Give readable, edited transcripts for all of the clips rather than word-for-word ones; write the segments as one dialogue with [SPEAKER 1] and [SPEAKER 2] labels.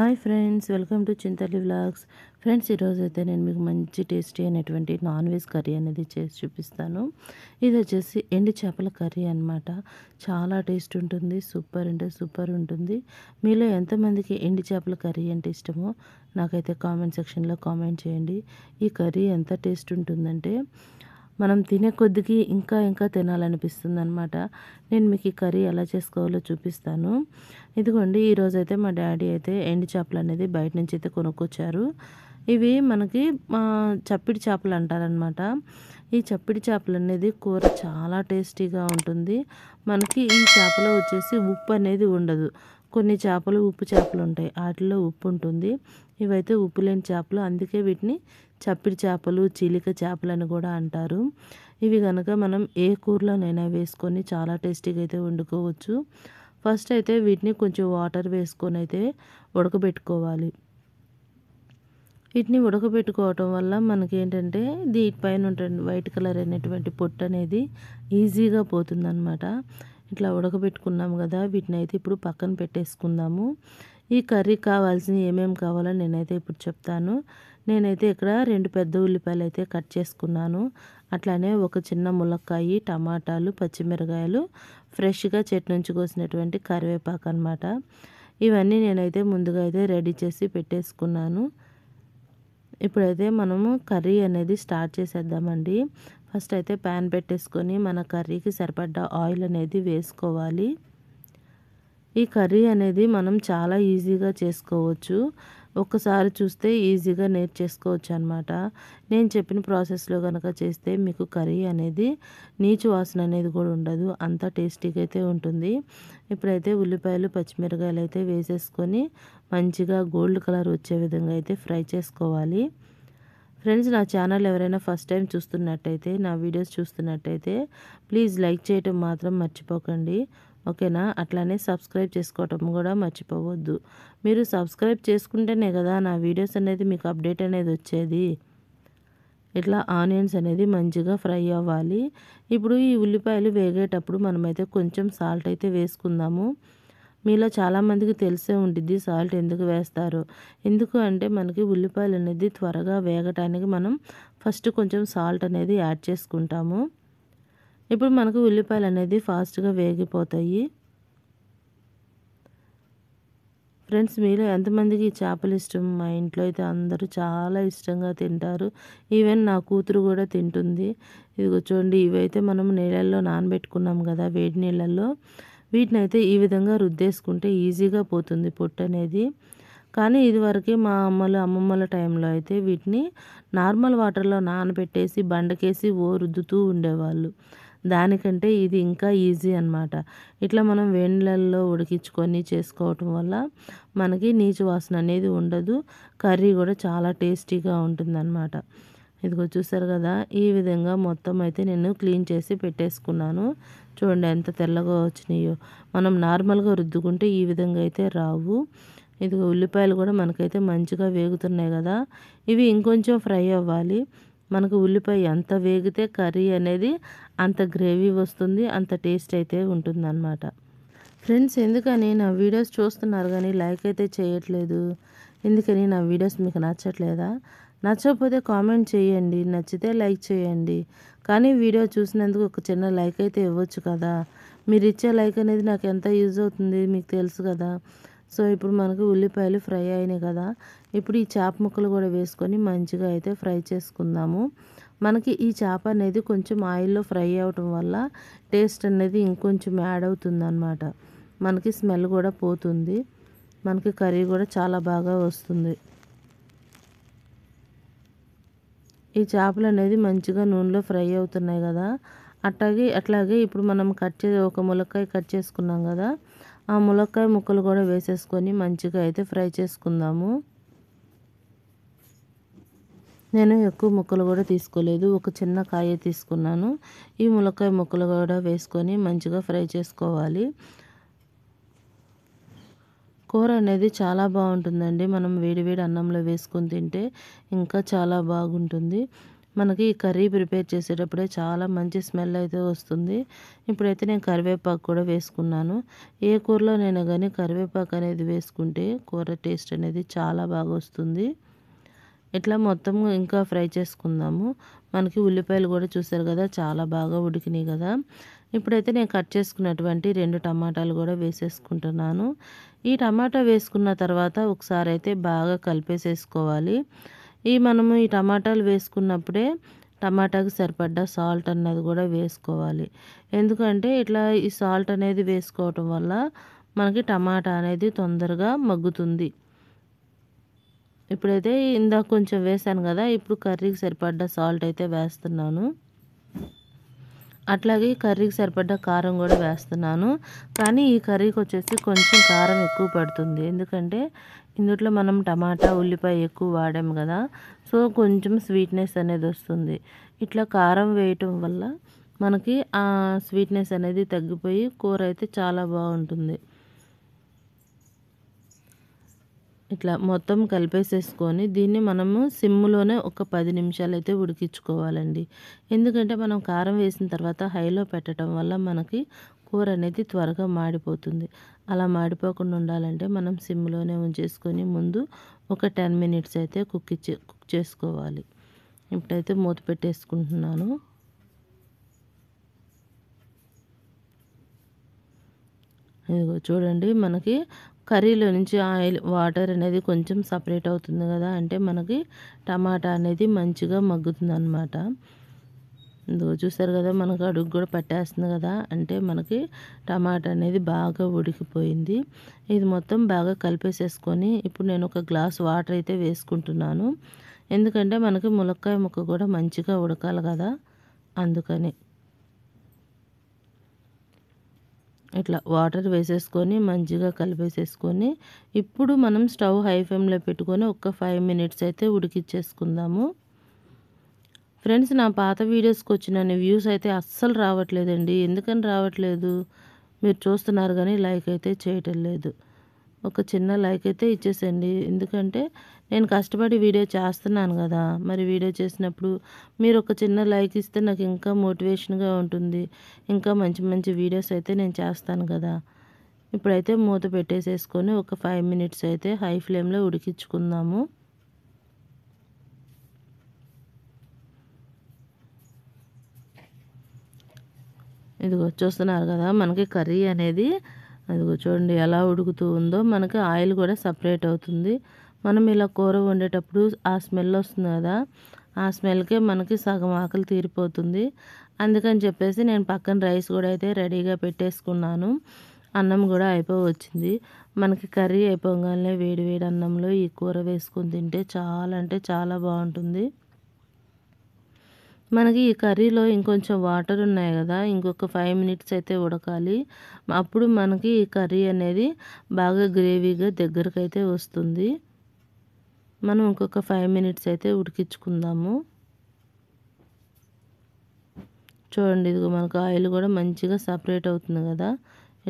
[SPEAKER 1] Hi friends, welcome to Chintalli vlogs. Friends, ఈరోజు అయితే నేను మీకు మంచి టేస్టీ అయినటువంటి నాన్ వెజ్ కర్రీ అనేది చేసి చూపిస్తాను. ఇది వచ్చేసి ఎండు చేపల కర్రీ అనమాట. చాలా టేస్ట్ ఉంటుంది, సూపర్ అంటే సూపర్ ఉంటుంది. మీలో ఎంతమందికి ఎండు చేపల కర్రీ అంటే ఇష్టమో నాకైతే కామెంట్ సెక్షన్లో కామెంట్ చేయండి. ఈ కర్రీ ఎంత టేస్ట్ ఉంటుందంటే మనం తినే కొద్దికి ఇంకా ఇంకా తినాలనిపిస్తుంది అనమాట. నేను మీకు ఈ కర్రీ ఎలా చేసుకోవాలో చూపిస్తాను. ఇదిగోండి, ఈరోజైతే మా డాడీ అయితే ఎండు చేపలు అనేది బయట నుంచి అయితే కొనుక్కొచ్చారు. ఇవి మనకి చప్పిడి చేపలు అంటారనమాట. ఈ చప్పిడి చేపలు అనేది కూర చాలా టేస్టీగా ఉంటుంది. మనకి ఈ చేపలో వచ్చేసి ఉప్పు అనేది ఉండదు. కొన్ని చేపలు ఉప్పు చేపలు ఉంటాయి, వాటిలో ఉప్పు ఉంటుంది. ఇవైతే ఉప్పు లేని చేపలు, అందుకే వీటిని చప్పిడి చేపలు, చిలిక చేపలు అని కూడా అంటారు. ఇవి కనుక మనం ఏ కూరలోనైనా వేసుకొని చాలా టేస్టీగా అయితే వండుకోవచ్చు. ఫస్ట్ అయితే వీటిని కొంచెం వాటర్ వేసుకొని అయితే ఉడకబెట్టుకోవాలి. వీటిని ఉడకబెట్టుకోవటం వల్ల మనకి ఏంటంటే దీనిపైన ఉంటుంది వైట్ కలర్ అయినటువంటి పొట్టు అనేది ఈజీగా పోతుందన్నమాట. ఇట్లా ఉడకబెట్టుకున్నాము కదా, వీటిని అయితే ఇప్పుడు పక్కన పెట్టేసుకుందాము. ఈ కర్రీ కావాల్సిన ఏమేమి కావాలో నేనైతే ఇప్పుడు చెప్తాను. నేనైతే ఇక్కడ 2 పెద్ద ఉల్లిపాయలు అయితే కట్ చేసుకున్నాను. అట్లానే ఒక చిన్న ములక్కాయ, టమాటాలు, పచ్చిమిరకాయలు, ఫ్రెష్గా చెట్టు నుంచి కోసినటువంటి కరివేపాకు అనమాట. ఇవన్నీ నేనైతే ముందుగా అయితే రెడీ చేసి పెట్టేసుకున్నాను. ఇప్పుడైతే మనము కర్రీ అనేది స్టార్ట్ చేసేద్దామండి. ఫస్ట్ అయితే ప్యాన్ పెట్టేసుకొని మన కర్రీకి సరిపడ్డ ఆయిల్ అనేది వేసుకోవాలి. ఈ కర్రీ అనేది మనం చాలా ఈజీగా చేసుకోవచ్చు. ఒక్కసారి చూస్తే ఈజీగా నేర్చేసుకోవచ్చు అనమాట. నేను చెప్పిన ప్రాసెస్లో కనుక చేస్తే మీకు కర్రీ అనేది నీచు వాసన అనేది కూడా ఉండదు, అంత టేస్టీగా అయితే ఉంటుంది. ఇప్పుడైతే ఉల్లిపాయలు, పచ్చిమిరకాయలు అయితే వేసేసుకొని మంచిగా గోల్డ్ కలర్ వచ్చే విధంగా అయితే ఫ్రై చేసుకోవాలి. ఫ్రెండ్స్, నా ఛానల్ ఎవరైనా ఫస్ట్ టైం చూస్తున్నట్టయితే, నా వీడియోస్ చూస్తున్నట్టయితే ప్లీజ్ లైక్ చేయటం మాత్రం మర్చిపోకండి, ఓకేనా? అట్లానే సబ్స్క్రైబ్ చేసుకోవటం కూడా మర్చిపోవద్దు. మీరు సబ్స్క్రైబ్ చేసుకుంటేనే కదా నా వీడియోస్ అనేది మీకు అప్డేట్ అనేది వచ్చేది. ఇట్లా ఆనియన్స్ అనేది మంచిగా ఫ్రై అవ్వాలి. ఇప్పుడు ఈ ఉల్లిపాయలు వేగేటప్పుడు మనమైతే కొంచెం సాల్ట్ అయితే వేసుకుందాము. మీలో చాలామందికి తెలిసే ఉంటుంది సాల్ట్ ఎందుకు వేస్తారో. ఎందుకు అంటే మనకి ఉల్లిపాయలు అనేది త్వరగా వేగటానికి మనం ఫస్ట్ కొంచెం సాల్ట్ అనేది యాడ్ చేసుకుంటాము. ఇప్పుడు మనకు ఉల్లిపాయలు అనేది ఫాస్ట్గా వేగిపోతాయి. ఫ్రెండ్స్, మీలో ఎంతమందికి చేపలు ఇష్టం? మా ఇంట్లో అయితే అందరూ చాలా ఇష్టంగా తింటారు. ఈవెన్ నా కూతురు కూడా తింటుంది. ఇదిగో చూడండి, ఇవైతే మనం నీళ్ళల్లో నానబెట్టుకున్నాం కదా, వేడి నీళ్ళల్లో. వీటిని అయితే ఈ విధంగా రుద్దేసుకుంటే ఈజీగా పోతుంది పొట్టు అనేది. కానీ ఇదివరకే మా అమ్మమ్మల టైంలో అయితే వీటిని నార్మల్ వాటర్లో నానబెట్టేసి బండకేసి రుద్దుతూ ఉండేవాళ్ళు. దానికంటే ఇది ఇంకా ఈజీ అనమాట. ఇట్లా మనం వేడిళ్ళల్లో ఉడికించుకొని చేసుకోవటం వల్ల మనకి నీచు వాసన అనేది ఉండదు. కర్రీ కూడా చాలా టేస్టీగా ఉంటుందన్నమాట. ఇదిగో చూసారు కదా, ఈ విధంగా మొత్తం అయితే నేను క్లీన్ చేసి పెట్టేసుకున్నాను. చూడండి ఎంత తెల్లగా వచ్చినాయో. మనం నార్మల్గా రుద్దుకుంటే ఈ విధంగా అయితే రావు. ఇదిగో ఉల్లిపాయలు కూడా మనకైతే మంచిగా వేగుతున్నాయి కదా, ఇవి ఇంకొంచెం ఫ్రై అవ్వాలి. మనకు ఉల్లిపాయ ఎంత వేగితే కర్రీ అనేది అంత గ్రేవీ వస్తుంది, అంత టేస్ట్ అయితే ఉంటుందన్నమాట. ఫ్రెండ్స్, ఎందుకని నా వీడియోస్ చూస్తున్నారు కానీ లైక్ అయితే చేయట్లేదు? ఎందుకని నా వీడియోస్ మీకు నచ్చట్లేదా? నచ్చకపోతే కామెంట్ చేయండి, నచ్చితే లైక్ చేయండి. కానీ వీడియో చూసినందుకు ఒక చిన్న లైక్ అయితే ఇవ్వచ్చు కదా. మీరు ఇచ్చే లైక్ అనేది నాకు ఎంత యూజ్ అవుతుంది మీకు తెలుసు కదా. సో ఇప్పుడు మనకు ఉల్లిపాయలు ఫ్రై అయినాయి కదా, ఇప్పుడు ఈ చేప ముక్కలు కూడా వేసుకొని మంచిగా అయితే ఫ్రై చేసుకుందాము. మనకి ఈ చేప అనేది కొంచెం ఆయిల్లో ఫ్రై అవ్వటం వల్ల టేస్ట్ అనేది ఇంకొంచెం యాడ్ అవుతుందన్నమాట. మనకి స్మెల్ కూడా పోతుంది, మనకి కర్రీ కూడా చాలా బాగా వస్తుంది. ఈ చేపలు అనేది మంచిగా నూనెలో ఫ్రై అవుతున్నాయి కదా, అట్లాగే ఇప్పుడు మనం ఒక ములక్కాయ కట్ చేసుకున్నాం కదా, ఆ ములక్కాయ ముక్కలు కూడా వేసేసుకొని మంచిగా అయితే ఫ్రై చేసుకుందాము. నేను ఎక్కువ ముక్కలు కూడా తీసుకోలేదు, ఒక చిన్న కాయ తీసుకున్నాను. ఈ ములక్కాయ ముక్కలు కూడా వేసుకొని మంచిగా ఫ్రై చేసుకోవాలి. కూర అనేది చాలా బాగుంటుందండి. మనం వేడివేడి అన్నంలో వేసుకొని తింటే ఇంకా చాలా బాగుంటుంది. మనకి ఈ కర్రీ ప్రిపేర్ చేసేటప్పుడే చాలా మంచి స్మెల్ అయితే వస్తుంది. ఇప్పుడైతే నేను కరివేపాకు కూడా వేసుకున్నాను. ఏ కూరలోనైనా కానీ కరివేపాకు అనేది వేసుకుంటే కూర టేస్ట్ అనేది చాలా బాగా వస్తుంది. ఇట్లా మొత్తం ఇంకా ఫ్రై చేసుకుందాము. మనకి ఉల్లిపాయలు కూడా చూసారు కదా చాలా బాగా ఉడికినాయి కదా. ఇప్పుడైతే నేను కట్ చేసుకున్నటువంటి 2 టమాటాలు కూడా వేసేసుకుంటున్నాను. ఈ టమాటా వేసుకున్న తర్వాత ఒకసారి అయితే బాగా కలిపేసేసుకోవాలి. మనము ఈ టమాటాలు వేసుకున్నప్పుడే టమాటాకి సరిపడ్డ సాల్ట్ అన్నది కూడా వేసుకోవాలి. ఎందుకంటే ఇట్లా ఈ సాల్ట్ అనేది వేసుకోవటం వల్ల మనకి టమాటా అనేది తొందరగా మగ్గుతుంది. ఇప్పుడైతే ఇందాక కొంచెం వేసాను కదా, ఇప్పుడు కర్రీకి సరిపడ్డ సాల్ట్ అయితే వేస్తున్నాను. అట్లాగే కర్రీకి సరిపడ్డ కారం కూడా వేస్తున్నాను. కానీ ఈ కర్రీకి వచ్చేసి కొంచెం కారం ఎక్కువ పడుతుంది. ఎందుకంటే ఇందులో మనం టమాటా ఉల్లిపాయ ఎక్కువ వాడాము కదా, సో కొంచెం స్వీట్నెస్ అనేది వస్తుంది. ఇట్లా కారం వేయటం వల్ల మనకి ఆ స్వీట్నెస్ అనేది తగ్గిపోయి కూర అయితే చాలా బాగుంటుంది. ఇట్లా మొత్తం కలిపేసేసుకొని దీన్ని మనము సిమ్లోనే ఒక 10 నిమిషాలు అయితే ఉడికించుకోవాలండి. ఎందుకంటే మనం కారం వేసిన తర్వాత హైలో పెట్టడం వల్ల మనకి కూర అనేది త్వరగా మాడిపోతుంది. అలా మాడిపోకుండా ఉండాలంటే మనం సిమ్లోనే ఉంచేసుకొని ముందు ఒక 10 మినిట్స్ అయితే కుక్ చేసుకోవాలి. ఇప్పుడైతే మూత పెట్టేసుకుంటున్నాను. ఇదిగో చూడండి, మనకి కర్రీలో నుంచి ఆయిల్ వాటర్ అనేది కొంచెం సపరేట్ అవుతుంది కదా, అంటే మనకి టమాటా అనేది మంచిగా మగ్గుతుంది అనమాట. ఇదిగో చూసారు కదా, మనకు అడుగు కూడా పట్టేస్తుంది కదా, అంటే మనకి టమాటా అనేది బాగా ఉడికిపోయింది. ఇది మొత్తం బాగా కలిపేసేసుకొని ఇప్పుడు నేను ఒక గ్లాస్ వాటర్ అయితే వేసుకుంటున్నాను. ఎందుకంటే మనకి ములక్కాయ ముక్క కూడా మంచిగా ఉడకాలి కదా, అందుకని ఇట్లా వాటర్ వేసేసుకొని మంచిగా కలిపేసేసుకొని ఇప్పుడు మనం స్టవ్ హై ఫ్లేమ్లో పెట్టుకొని ఒక 5 మినిట్స్ అయితే ఉడికిచ్చేసుకుందాము. ఫ్రెండ్స్, నా పాత వీడియోస్కి వచ్చిన వ్యూస్ అయితే అస్సలు రావట్లేదండి. ఎందుకని రావట్లేదు? మీరు చూస్తున్నారు కానీ లైక్ అయితే చేయటం లేదు. ఒక చిన్న లైక్ అయితే ఇచ్చేసేయండి. ఎందుకంటే నేను కష్టపడి వీడియో చేస్తున్నాను కదా, మరి వీడియో చేసినప్పుడు మీరు ఒక చిన్న లైక్ ఇస్తే నాకు ఇంకా మోటివేషన్గా ఉంటుంది. ఇంకా మంచి మంచి వీడియోస్ అయితే నేను చేస్తాను కదా. ఇప్పుడైతే మూత పెట్టేసేసుకొని ఒక 5 మినిట్స్ అయితే హై ఫ్లేమ్లో ఉడికించుకుందాము. ఇదిగో చూస్తున్నారు కదా, మనకి కర్రీ అనేది అదిగో చూడండి ఎలా ఉడుకుతూ ఉందో. మనకి ఆయిల్ కూడా సపరేట్ అవుతుంది. మనం ఇలా కూర వండేటప్పుడు ఆ స్మెల్ వస్తుంది కదా, ఆ స్మెల్కే మనకి సగం ఆకలి తీరిపోతుంది. అందుకని చెప్పేసి నేను పక్కన రైస్ కూడా అయితే రెడీగా పెట్టేసుకున్నాను. అన్నం కూడా అయిపోవచ్చింది. మనకి కర్రీ అయిపోగానే వేడి వేడి అన్నంలో ఈ కూర వేసుకొని తింటే చాలా అంటే చాలా బాగుంటుంది. మనకి ఈ కర్రీలో ఇంకొంచెం వాటర్ ఉన్నాయి కదా, ఇంకొక 5 మినిట్స్ అయితే ఉడకాలి. అప్పుడు మనకి ఈ కర్రీ అనేది బాగా గ్రేవీగా దగ్గరకైతే వస్తుంది. మనం ఇంకొక 5 మినిట్స్ అయితే ఉడికించుకుందాము. చూడండి, ఇదిగో మనకు ఆయిల్ కూడా మంచిగా సపరేట్ అవుతుంది కదా.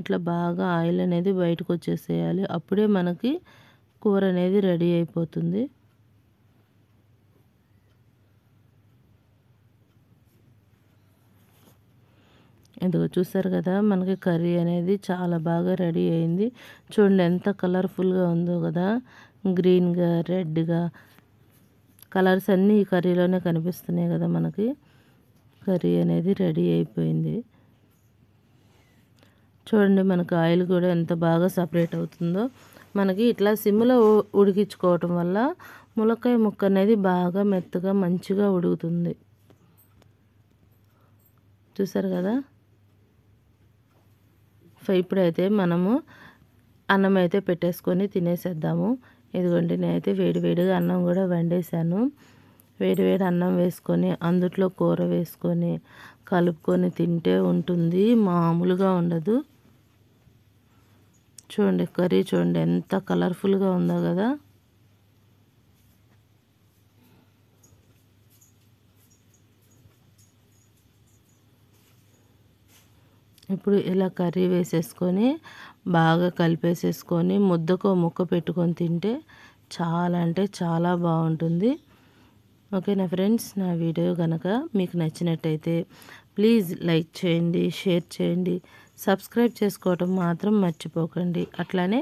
[SPEAKER 1] ఇట్లా బాగా ఆయిల్ అనేది బయటకు వచ్చేసేయాలి. అప్పుడే మనకి కూర అనేది రెడీ అయిపోతుంది. ఇదిగో చూసారు కదా, మనకి కర్రీ అనేది చాలా బాగా రెడీ అయింది. చూడండి ఎంత కలర్ఫుల్గా ఉందో కదా, గ్రీన్గా రెడ్గా కలర్స్ అన్నీ ఈ కర్రీలోనే కనిపిస్తున్నాయి కదా. మనకి కర్రీ అనేది రెడీ అయిపోయింది. చూడండి, మనకు ఆయిల్ కూడా ఎంత బాగా సపరేట్ అవుతుందో. మనకి ఇట్లా సిమ్లో ఉడికించుకోవటం వల్ల ములక్కాయ ముక్క అనేది బాగా మెత్తగా మంచిగా ఉడుకుతుంది. చూసారు కదా. ఇప్పుడైతే మనము అన్నం అయితే పెట్టేసుకొని తినేసేద్దాము. ఇదిగోండి, నేనైతే వేడివేడిగా అన్నం కూడా వండేసాను. వేడివేడి అన్నం వేసుకొని అందుట్లో కూర వేసుకొని కలుపుకొని తింటే ఉంటుంది, మామూలుగా ఉండదు. చూడండి కర్రీ చూడండి ఎంత కలర్ఫుల్గా ఉందో కదా. ఇప్పుడు ఇలా కర్రీ వేసేసుకొని బాగా కలిపేసేసుకొని ముద్దకో ముక్క పెట్టుకొని తింటే చాలా అంటే చాలా బాగుంటుంది. ఓకేనా ఫ్రెండ్స్, నా వీడియో కనుక మీకు నచ్చినట్టయితే ప్లీజ్ లైక్ చేయండి, షేర్ చేయండి, సబ్స్క్రైబ్ చేసుకోవటం మాత్రం మర్చిపోకండి. అట్లానే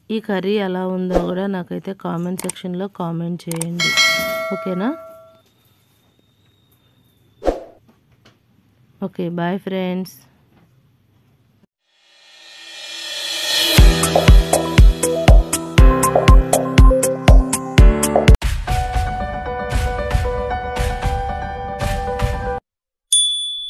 [SPEAKER 1] ఈ కర్రీ ఎలా ఉందో కూడా నాకైతే కామెంట్ సెక్షన్లో కామెంట్ చేయండి. ఓకేనా? Okay, bye friends.